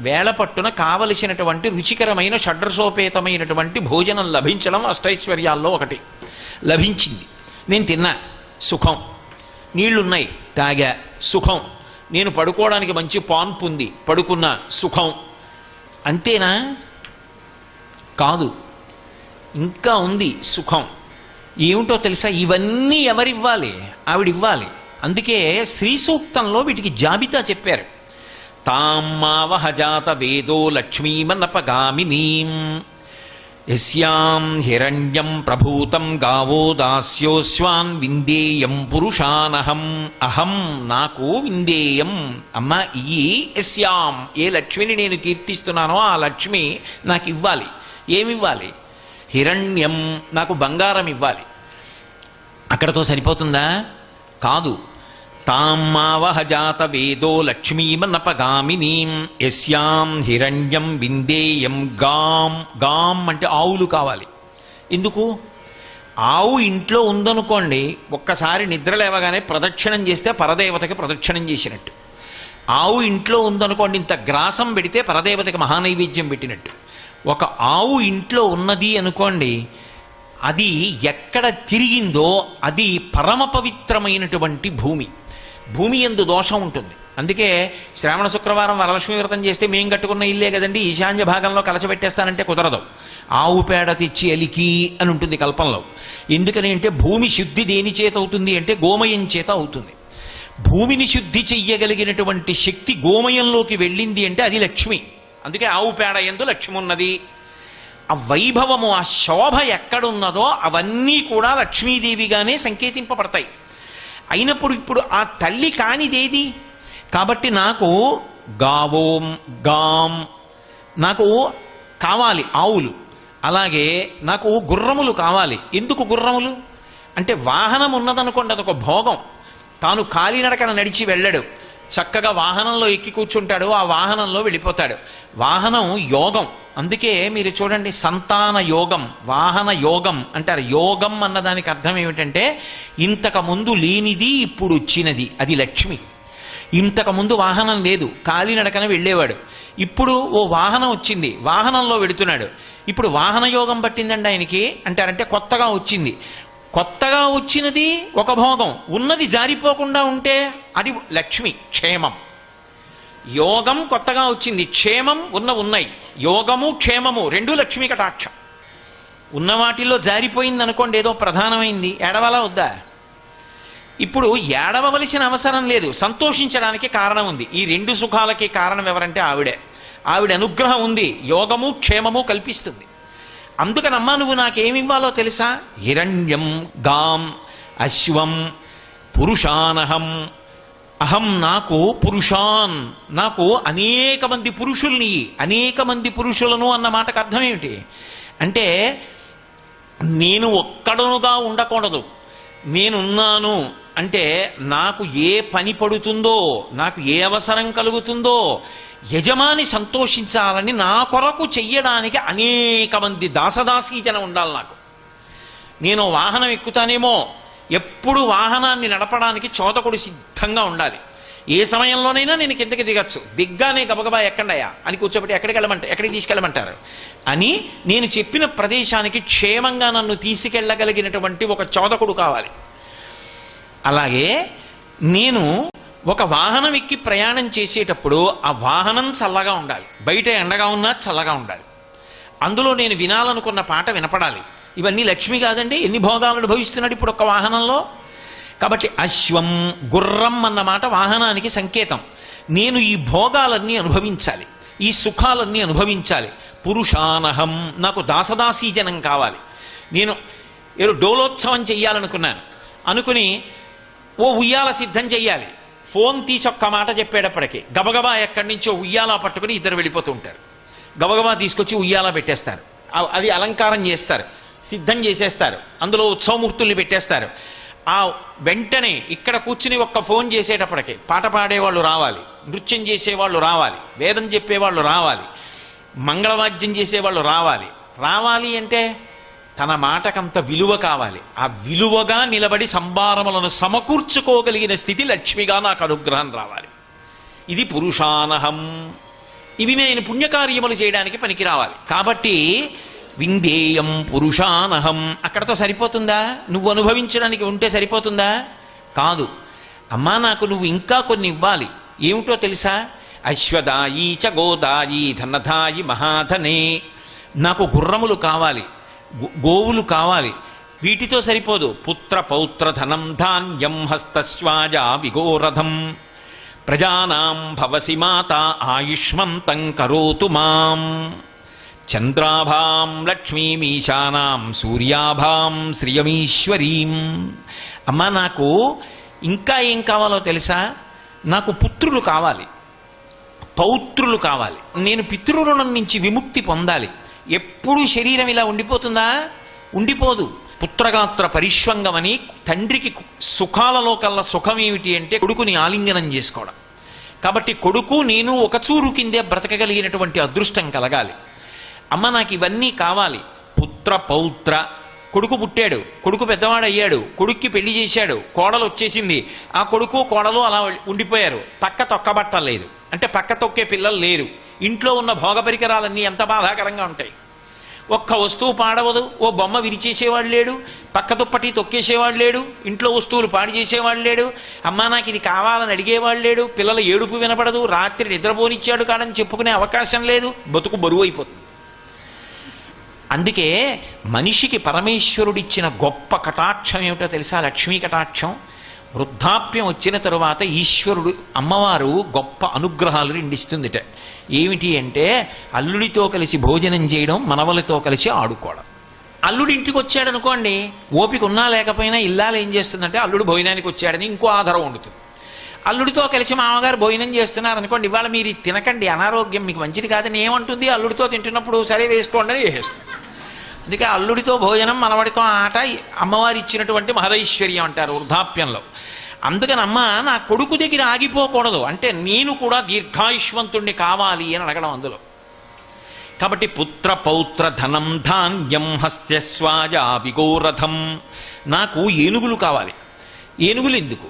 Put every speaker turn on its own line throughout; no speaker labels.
వేళ పట్టున కావలసినటువంటి రుచికరమైన షడ్రసోపేతమైనటువంటి భోజనం లభించడం అష్టైశ్వర్యాల్లో ఒకటి. లభించింది, నేను తిన్నా, సుఖం. నీళ్లున్నాయి, తాగా, సుఖం. నేను పడుకోవడానికి మంచి పాన్పు ఉంది, పడుకున్నా, సుఖం. అంతేనా? కాదు, ఇంకా ఉంది సుఖం. ఏమిటో తెలుసా? ఇవన్నీ ఎవరివ్వాలి? ఆవిడివ్వాలి. అందుకే శ్రీ సూక్తంలో వీటికి జాబితా చెప్పారు. తామ్మావహజాత వేదో లక్ష్మీమనపగామినీం యస్యాం హిరణ్యం ప్రభూతం గావో దాస్యోస్వాన్ విందేయం పురుషానహం. అహం, నాకు, విందేయం, అమ్మ ఇయ్యి, యస్యాం, ఏ లక్ష్మిని నేను కీర్తిస్తున్నానో ఆ లక్ష్మి నాకు ఇవ్వాలి. ఏమివ్వాలి? హిరణ్యం, నాకు బంగారం ఇవ్వాలి. అక్కడతో సరిపోతుందా? కాదు. తామ్మావహజాత వేదో లక్ష్మీమనపగామినీం యస్యాం హిరణ్యం విందేయం గాం. గాం అంటే ఆవులు కావాలి. ఎందుకు? ఆవు ఇంట్లో ఉందనుకోండి, ఒక్కసారి నిద్ర లేవగానే ప్రదక్షిణం చేస్తే పరదేవతకి ప్రదక్షిణం చేసినట్టు. ఆవు ఇంట్లో ఉందనుకోండి, ఇంత గ్రాసం పెడితే పరదేవతకి మహానైవేద్యం పెట్టినట్టు. ఒక ఆవు ఇంట్లో ఉన్నది అనుకోండి, అది ఎక్కడ తిరిగిందో అది పరమ పవిత్రమైనటువంటి భూమి. భూమి యందు దోషం ఉంటుంది. అందుకే శ్రావణ శుక్రవారం వరలక్ష్మి వ్రతం చేస్తే మేం కట్టుకున్న ఇల్లే కదండి, ఈశాన్య భాగంలో కలచబెట్టేస్తానంటే కుదరదు. ఆవు పేడ తెచ్చి అలికి అని ఉంటుంది కల్పంలో. ఎందుకని అంటే భూమి శుద్ధి దేని చేత అవుతుంది అంటే గోమయం చేత అవుతుంది. భూమిని శుద్ధి చెయ్యగలిగినటువంటి శక్తి గోమయంలోకి వెళ్ళింది అంటే అది లక్ష్మి. అందుకే ఆవు పేడ యందు లక్ష్మి ఉన్నది. ఆ వైభవము, ఆ శోభ ఎక్కడున్నదో అవన్నీ కూడా లక్ష్మీదేవిగానే సంకేతింపబడతాయి. అయినప్పుడు ఇప్పుడు ఆ తల్లి కానిదేది? కాబట్టి నాకు గావోం, గాం, నాకు కావాలి ఆవులు. అలాగే నాకు గుర్రములు కావాలి. ఎందుకు గుర్రములు అంటే వాహనం ఉన్నదనుకోండి, అదొక భోగం. తాను కాలినడకన నడిచి వెళ్ళడు, చక్కగా వాహనంలో ఎక్కి కూర్చుంటాడు, ఆ వాహనంలో వెళ్ళిపోతాడు. వాహనం యోగం. అందుకే మీరు చూడండి, సంతాన యోగం, వాహన యోగం అంటారు. యోగం అన్నదానికి అర్థం ఏమిటంటే ఇంతకు ముందు లేనిది ఇప్పుడు వచ్చినది, అది లక్ష్మి. ఇంతకు ముందు వాహనం లేదు, కాలినడకన వెళ్ళేవాడు. ఇప్పుడు ఓ వాహనం వచ్చింది, వాహనంలో వెడుతున్నాడు. ఇప్పుడు వాహన యోగం పట్టిందండి ఆయనకి అంటారంటే కొత్తగా వచ్చింది. కొత్తగా వచ్చినది ఒక భోగం, ఉన్నది జారిపోకుండా ఉంటే అది లక్ష్మి, క్షేమం. యోగం కొత్తగా వచ్చింది, క్షేమం ఉన్నాయి. యోగము క్షేమము రెండూ లక్ష్మీ కటాక్షం. ఉన్న వాటిల్లో జారిపోయింది అనుకోండి, ఏదో ప్రధానమైంది, ఏడవలా వద్దా? ఇప్పుడు ఏడవవలసిన అవసరం లేదు, సంతోషించడానికి కారణం ఉంది. ఈ రెండు సుఖాలకి కారణం ఎవరంటే ఆవిడే. ఆవిడ అనుగ్రహం ఉంది, యోగము క్షేమము కల్పిస్తుంది. అందుకనమ్మా నువ్వు నాకేమివ్వాలో తెలుసా? హిరణ్యం, గాం, అశ్వం, పురుషానహం. అహం, నాకు, పురుషాన్, నాకు అనేక మంది పురుషుల్ని. అనేక మంది పురుషులను అన్న మాటకు అర్థం ఏమిటి అంటే నేను ఒక్కడనుగా ఉండకూడదు. నేనున్నాను అంటే నాకు ఏ పని పడుతుందో, నాకు ఏ అవసరం కలుగుతుందో యజమాని సంతోషించాలని నా కొరకు చెయ్యడానికి అనేక మంది దాసదాసీ జనం ఉండాలి నాకు. నేను వాహనం ఎక్కుతానేమో, ఎప్పుడు వాహనాన్ని నడపడానికి చోదకుడు సిద్ధంగా ఉండాలి. ఏ సమయంలోనైనా నేను కిందకి దిగచ్చు, దిగ్గానే గబగబా ఎక్కండయా అని కూర్చోబెట్టి ఎక్కడికి తీసుకెళ్ళమంటారు అని నేను చెప్పిన ప్రదేశానికి క్షేమంగా నన్ను తీసుకెళ్ళగలిగినటువంటి ఒక చోదకుడు కావాలి. అలాగే నేను ఒక వాహనం ఎక్కి ప్రయాణం చేసేటప్పుడు ఆ వాహనం చల్లగా ఉండాలి, బయట ఎండగా ఉన్నా చల్లగా ఉండాలి. అందులో నేను వినాలనుకున్న పాట వినపడాలి. ఇవన్నీ లక్ష్మి కాదండి, ఎన్ని భోగాలు అనుభవిస్తున్నాడు ఇప్పుడు ఒక వాహనంలో. కాబట్టి అశ్వం, గుర్రం అన్నమాట వాహనానికి సంకేతం. నేను ఈ భోగాలన్నీ అనుభవించాలి, ఈ సుఖాలన్నీ అనుభవించాలి. పురుషానహం, నాకు దాసదాసీ జనం కావాలి. నేను ఏదో డోలోత్సవం చెయ్యాలనుకున్నాను, అనుకుని ఓ ఉయ్యాల సిద్ధం చెయ్యాలి. ఫోన్ తీసి ఒక్క మాట చెప్పేటప్పటికి గబగబా ఎక్కడి నుంచో ఉయ్యాల పట్టుకుని ఇద్దరు వెళ్ళిపోతూ ఉంటారు. గబగబా తీసుకొచ్చి ఉయ్యాల పెట్టేస్తారు, అది అలంకారం చేస్తారు, సిద్ధం చేసేస్తారు, అందులో ఉత్సవమూర్తుల్ని పెట్టేస్తారు. ఆ వెంటనే ఇక్కడ కూర్చుని ఒక్క ఫోన్ చేసేటప్పటికి పాట పాడేవాళ్ళు రావాలి, నృత్యం చేసేవాళ్ళు రావాలి, వేదం చెప్పేవాళ్ళు రావాలి, మంగళవాద్యం చేసేవాళ్ళు రావాలి. రావాలి అంటే తన మాటకంత విలువ కావాలి. ఆ విలువగా నిలబడి సంభారములను సమకూర్చుకోగలిగిన స్థితి లక్ష్మిగా నాకు అనుగ్రహం రావాలి. ఇది పురుషానహం. ఇవి నేను పుణ్యకార్యములు చేయడానికి పనికి రావాలి. కాబట్టి విందేయం పురుషానహం అక్కడతో సరిపోతుందా? నువ్వు అనుభవించడానికి ఉంటే సరిపోతుందా? కాదు. అమ్మా, నాకు నువ్వు ఇంకా కొన్ని ఇవ్వాలి. ఏమిటో తెలుసా? అశ్వదాయి చ గోదాయి ధనధాయి మహాధనే. నాకు గుర్రములు కావాలి, గోవులు కావాలి. వీటితో సరిపోదు. పుత్ర పౌత్ర ధనం ధాన్యం హస్తశ్వాజ విగోరథం. ప్రజానాం భవసి మాత ఆయుష్మంతం కరోతు మాం. చంద్రాభాం లక్ష్మీమీశానాం సూర్యాభాం శ్రియమీశ్వరీం. అమ్మా, నాకు ఇంకా ఏం కావాలో తెలుసా? నాకు పుత్రులు కావాలి, పౌత్రులు కావాలి. నేను పితృరుణం నుంచి విముక్తి పొందాలి. ఎప్పుడూ శరీరం ఇలా ఉండిపోతుందా? ఉండిపోదు. పుత్రగాత్ర పరిష్వంగమని తండ్రికి సుఖాలలో కల్లా సుఖం ఏమిటి అంటే కొడుకుని ఆలింగనం చేసుకోవడం. కాబట్టి కొడుకు నేను ఒక చూరు కిందే బ్రతకగలిగినటువంటి అదృష్టం కలగాలి. అమ్మ, నాకు ఇవన్నీ కావాలి. పుత్ర పౌత్ర. కొడుకు పుట్టాడు, కొడుకు పెద్దవాడయ్యాడు, కొడుక్కి పెళ్లి చేశాడు, కోడలు వచ్చేసింది. ఆ కొడుకు కోడలు అలా ఉండిపోయారు. పక్క తొక్కబట్టలేదు అంటే పక్క తొక్కే పిల్లలు లేరు. ఇంట్లో ఉన్న భోగ పరికరాలన్నీ ఎంత బాధాకరంగా ఉంటాయి. ఒక్క వస్తువు పాడవదు. ఓ బొమ్మ విరిచేసేవాడు లేడు, పక్క దుప్పటి తొక్కేసేవాడు లేడు, ఇంట్లో వస్తువులు పాడు చేసేవాడు లేడు. అమ్మా, నాకు ఇది కావాలని అడిగేవాడు లేడు. పిల్లల ఏడుపు వినపడదు. రాత్రి నిద్రపోనిచ్చాడు కాడని చెప్పుకునే అవకాశం లేదు. బతుకు బరువు అయిపోతుంది. అందుకే మనిషికి పరమేశ్వరుడిచ్చిన గొప్ప కటాక్షం ఏమిటో తెలుసా? లక్ష్మీ కటాక్షం. వృద్ధాప్యం వచ్చిన తరువాత ఈశ్వరుడు, అమ్మవారు గొప్ప అనుగ్రహాలు రెండిస్తుందిట. ఏమిటి అంటే అల్లుడితో కలిసి భోజనం చేయడం, మనవలతో కలిసి ఆడుకోవడం. అల్లుడి ఇంటికి వచ్చాడు అనుకోండి, ఓపిక ఉన్నా లేకపోయినా ఇల్లాలు ఏం చేస్తుందంటే అల్లుడు భోజనానికి వచ్చాడని ఇంకో ఆధారం వండుతుంది. అల్లుడితో కలిసి మామగారు భోజనం చేస్తున్నారు అనుకోండి, ఇవాళ మీరు తినకండి, అనారోగ్యం మీకు మంచిది కాదని ఏమంటుంది? అల్లుడితో తింటున్నప్పుడు సరే వేసుకోండి అని చేసేస్తుంది. అందుకే అల్లుడితో భోజనం, మనవడితో ఆట అమ్మవారి ఇచ్చినటువంటి మహదైశ్వర్యం అంటారు వృద్ధాప్యంలో. అందుకని అమ్మ, నా కొడుకు దగ్గర ఆగిపోకూడదు అంటే నేను కూడా దీర్ఘాయుష్మంతుణ్ణి కావాలి అని అడగడం అందులో. కాబట్టి పుత్ర పౌత్ర ధనం ధాన్యం హస్త్యస్వాజ విగోరథం. నాకు ఏనుగులు కావాలి. ఏనుగులు ఎందుకు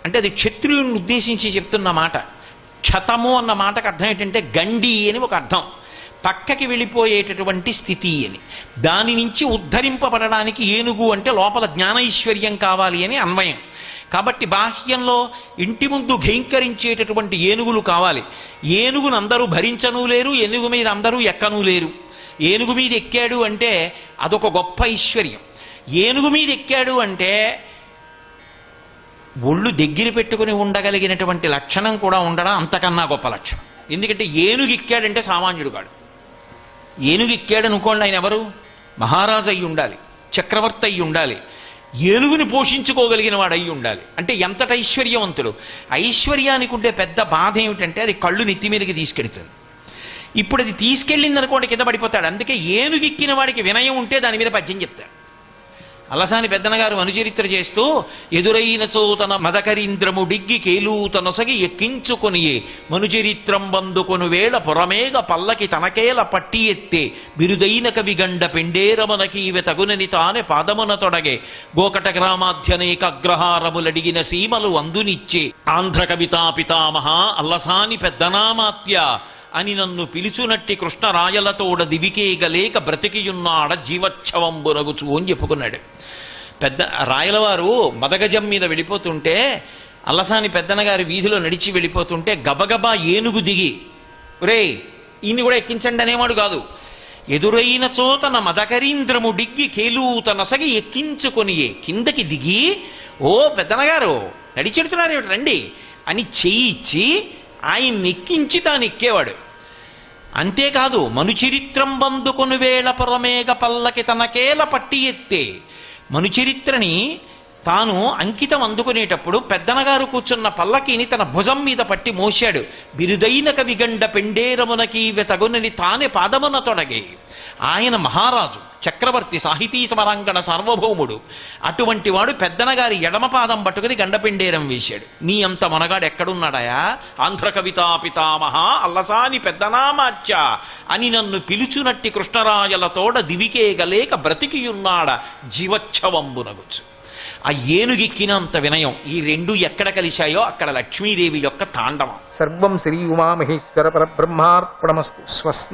అంటే అది క్షత్రియుని ఉద్దేశించి చెప్తున్న మాట. క్షతము అన్న మాటకు అర్థం ఏంటంటే గండి అని ఒక అర్థం, పక్కకి వెళ్ళిపోయేటటువంటి స్థితి అని. దాని నుంచి ఉద్ధరింపబడడానికి ఏనుగు అంటే లోపల జ్ఞానైశ్వర్యం కావాలి అని అన్వయం. కాబట్టి బాహ్యంలో ఇంటి ముందు ఘైంకరించేటటువంటి ఏనుగులు కావాలి. ఏనుగును అందరూ భరించనూ లేరు, ఏనుగు మీద అందరూ ఎక్కనూ లేరు. ఏనుగు మీద ఎక్కాడు అంటే అదొక గొప్ప ఐశ్వర్యం. ఏనుగు మీద ఎక్కాడు అంటే ఒళ్ళు దగ్గర పెట్టుకుని ఉండగలిగినటువంటి లక్షణం కూడా ఉండడం అంతకన్నా గొప్ప లక్షణం. ఎందుకంటే ఏనుగు ఎక్కాడంటే సామాన్యుడు కాడు. ఏనుగు ఎక్కాడు అనుకోండి, ఆయన ఎవరు? మహారాజు అయి ఉండాలి, చక్రవర్తి అయి ఉండాలి, ఏనుగుని పోషించుకోగలిగిన వాడు అయి ఉండాలి. అంటే ఎంతటి ఐశ్వర్యవంతుడు. ఐశ్వర్యానికి ఉండే పెద్ద బాధ ఏమిటంటే అది కళ్ళు నెత్తి మీదకి తీసుకెడుతుంది. ఇప్పుడు అది తీసుకెళ్ళింది అనుకోండి కింద పడిపోతాడు. అందుకే ఏనుగు ఎక్కిన వాడికి వినయం ఉంటే దాని మీద పద్యం చెప్తాడు. అల్లసాని పెద్దనగారు అనుచరిత్ర చేస్తూ ఎదురైనచో తన మదకరీంద్రము డిగ్గి కేలూతనొసగి ఎక్కించుకొనియే మనుచరిత్రం బందుకొను వేళ పొరమేగ పల్లకి తనకేల పట్టి ఎత్తే బిరుదైన కవిగండ పెండేరమనకీవె తగునని తానే పాదమున తొడగే గోకట గ్రామాధ్యనేక అగ్రహారములడిగిన సీమలు అందునిచ్చే ఆంధ్ర కవితా పితామహ అల్లసాని పెద్దనామాత్య అని నన్ను పిలుచునట్టి కృష్ణరాయలతోడ దివికేగలేక బ్రతికియున్నాడ జీవచ్ఛవంబునగుచు అని చెప్పుకున్నాడు. పెద్ద రాయలవారు మదగజం మీద వెళ్ళిపోతుంటే అల్లసాని పెద్దనగారి వీధిలో నడిచి వెళ్ళిపోతుంటే గబగబా ఏనుగు దిగి, రే ఈయన్ని కూడా ఎక్కించండి అనేవాడు కాదు. ఎదురైన చోతన మదకరీంద్రము డిగ్గి కేలూతనొసగి ఎక్కించుకొనియే కిందకి దిగి, ఓ పెద్దనగారు నడిచెడుతున్నారు రండి అని చెయ్యి ఇచ్చి ఆయన్ని ఎక్కించి తాను ఎక్కేవాడు. అంతేకాదు మనుచరిత్రం బందుకొను వేళ పొరమేగ పల్లకి తనకేల పట్టి ఎత్తే. మనుచరిత్రని తాను అంకితం అందుకునేటప్పుడు పెద్దనగారు కూర్చున్న పల్లకిని తన భుజం మీద పట్టి మోశాడు. బిరుదైన కవిగండ పెండేరమునకి వెతగునని తానే పాదమున తొడగే. ఆయన మహారాజు, చక్రవర్తి, సాహితీ సమరాంగణ సార్వభౌముడు. అటువంటి వాడు పెద్దనగారి ఎడమ పాదం పట్టుకుని గండపెండేరం వేశాడు. నీ అంత మనగాడు ఎక్కడున్నాడయా? ఆంధ్ర కవితా పితామహ అల్లసాని పెద్దనామాచ్య అని నన్ను పిలుచునట్టి కృష్ణరాయలతోడ దివికేగలేక బ్రతికియున్నాడ జీవచ్ఛవంబునగుచు. ఆ ఏనుగెక్కినంత వినయం. ఈ రెండు ఎక్కడ కలిశాయో అక్కడ లక్ష్మీదేవి యొక్క తాండవం.
సర్వం శ్రీ ఉమామహేశ్వర పరబ్రహ్మార్పణమస్తు. స్వస్తి.